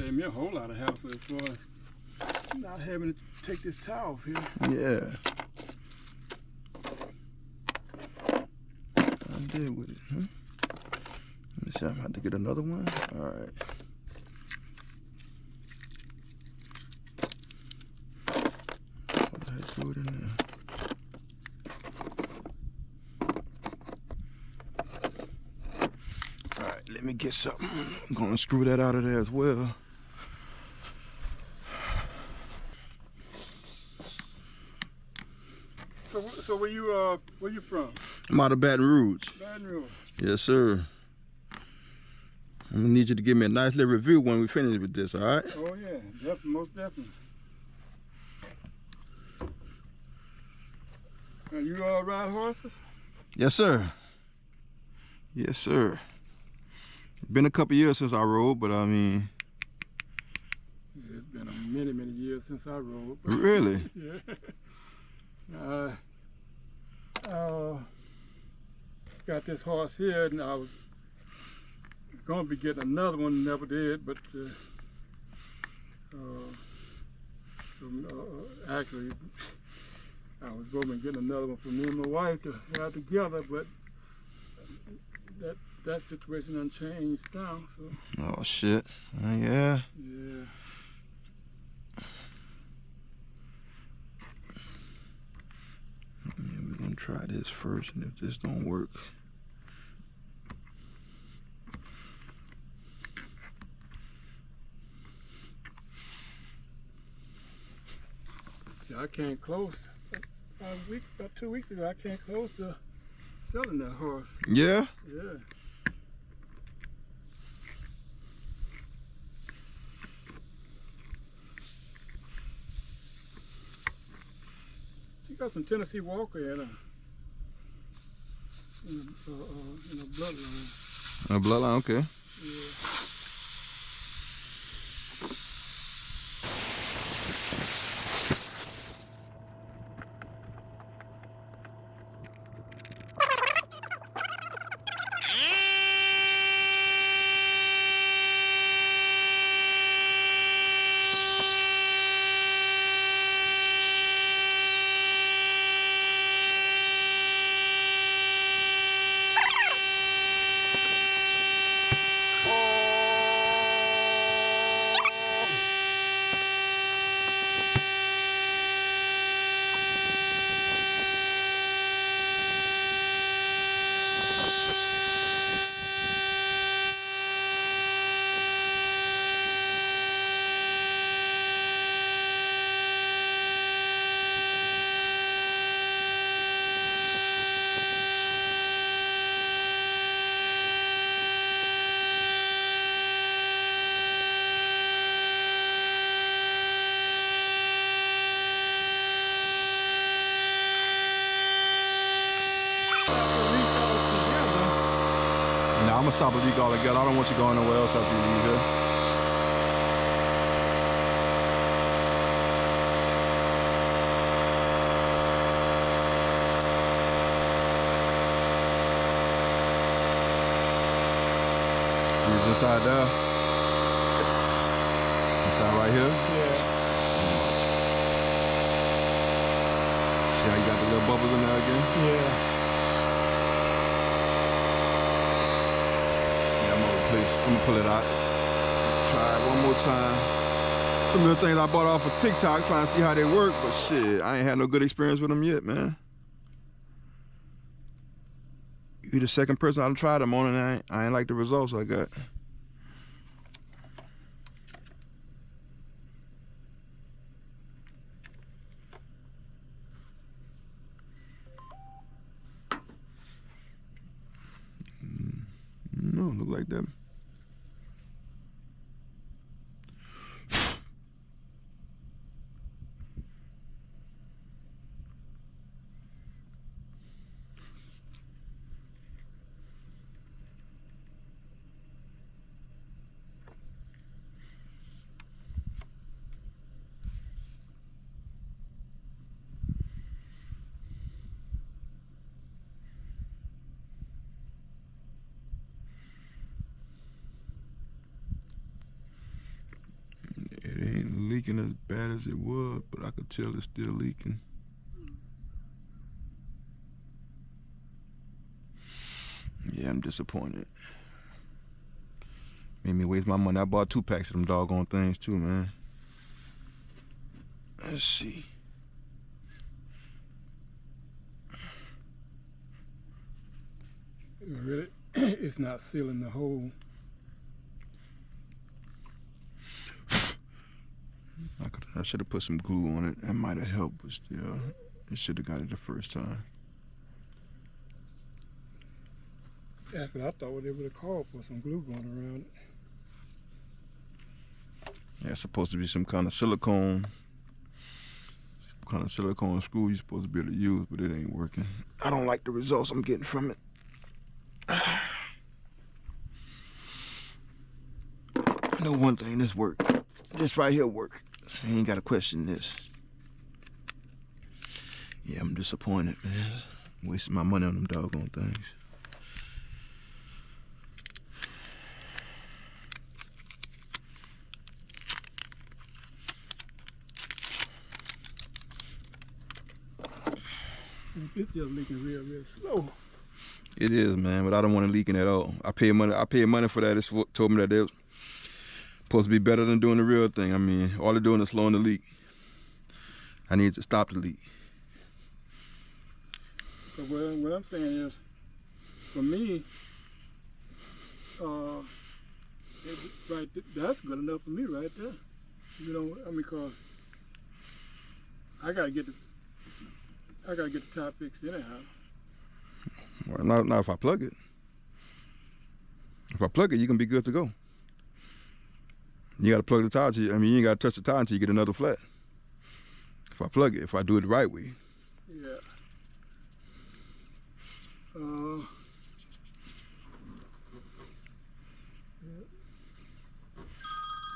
saved me a whole lot of hassle as far as not having to take this towel off here. Yeah. I did with it, huh? Let me see, I'm about to get another one. All right. Throw it in there. All right, let me get something. I'm gonna screw that out of there as well. So where you from? I'm out of Baton Rouge. Baton Rouge. Yes, sir. I'm gonna need you to give me a nice little review when we finish with this, all right? Oh yeah, definitely, most definitely. Now you ride horses? Yes, sir. Yes, sir. Been a couple years since I rode, but I mean... Yeah, it's been many, many years since I rode. Really? Yeah. Got this horse here, and I was gonna be getting another one, never did, but actually I was going to get another one for me and my wife to ride together, but that situation unchanged now. So. Oh shit! Yeah. Yeah. We're gonna try this first, and if this don't work. See, I came close. About 2 weeks ago, I came close to selling that horse. Yeah? Yeah. She got some Tennessee Walker in her bloodline. A bloodline, okay. Yeah. Nah, I'm gonna stop a leak altogether. I don't want you going nowhere else after you leave here. He's inside there. Inside right here? Yeah. See how you got the little bubbles in there again? Yeah. I'm gonna pull it out. Try it one more time. Some of the things I bought off of TicTok, trying to see how they work, but shit, I ain't had no good experience with them yet, man. You the second person I've tried them on, and I ain't like the results I got. No, look like that. leaking as bad as it was, but I could tell it's still leaking. Yeah, I'm disappointed. Made me waste my money. I bought 2 packs of them doggone things too, man. Let's see. Really, it's not sealing the hole. I should have put some glue on it. That might have helped, but still, it should have got it the first time. That's what I thought they would have called for, some glue going around it. Yeah, it's supposed to be some kind of silicone screw you're supposed to be able to use, but it ain't working. I don't like the results I'm getting from it. I know one thing, this work. This right here work. I ain't gotta question this. Yeah, I'm disappointed, man. I'm wasting my money on them doggone things. It's just leaking real slow. It is, man, but I don't want it leaking at all. I paid money for that. It's told me that they're supposed to be better than doing the real thing. I mean, all they're doing is slowing the leak. I need to stop the leak. So what I'm saying is, for me, that's good enough for me right there. You know, I mean, cause I gotta get the top fixed anyhow. Well, not if I plug it. If I plug it, you can be good to go. You got to plug the tire to you. I mean, you ain't got to touch the tire until you get another flat. If I plug it, if I do it the right way. Yeah.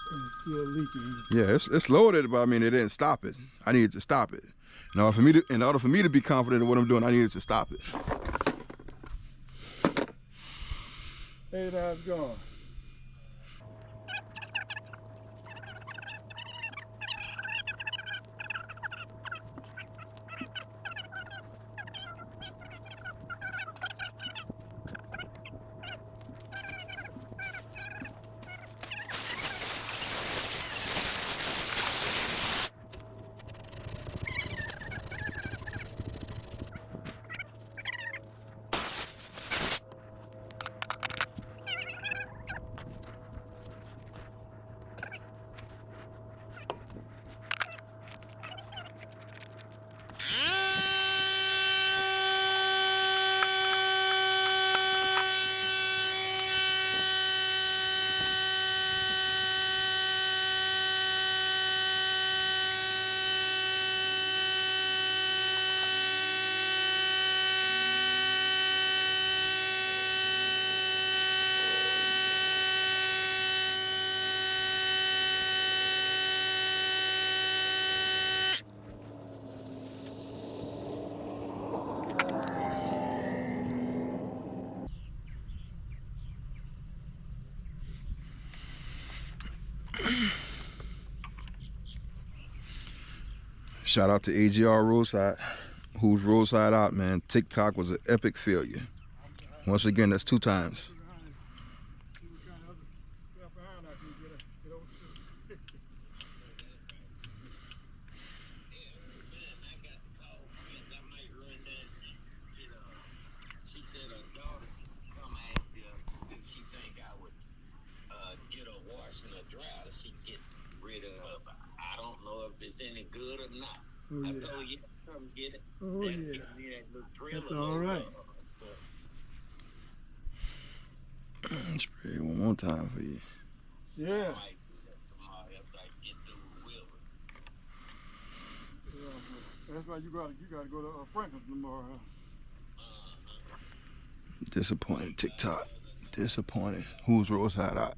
It's still leaking. Yeah, it's loaded, but I mean, it didn't stop it. I needed to stop it. In order for me to be confident in what I'm doing, I needed to stop it. Hey, that's gone. Shout out to AGR Roadside. Who's Roadside out, man. TikTok was an epic failure. Once again, that's 2 times. Any good or not. Oh, yeah. I told you come get it. Oh, That yeah. gives me that little trailer That's all right. Spray it one more time for you. Yeah. I might do that tomorrow after I get through with Wilbur. That's why you gotta go to Franklin's tomorrow. Disappointed, TikTok. Disappointed. Who's Roadside out?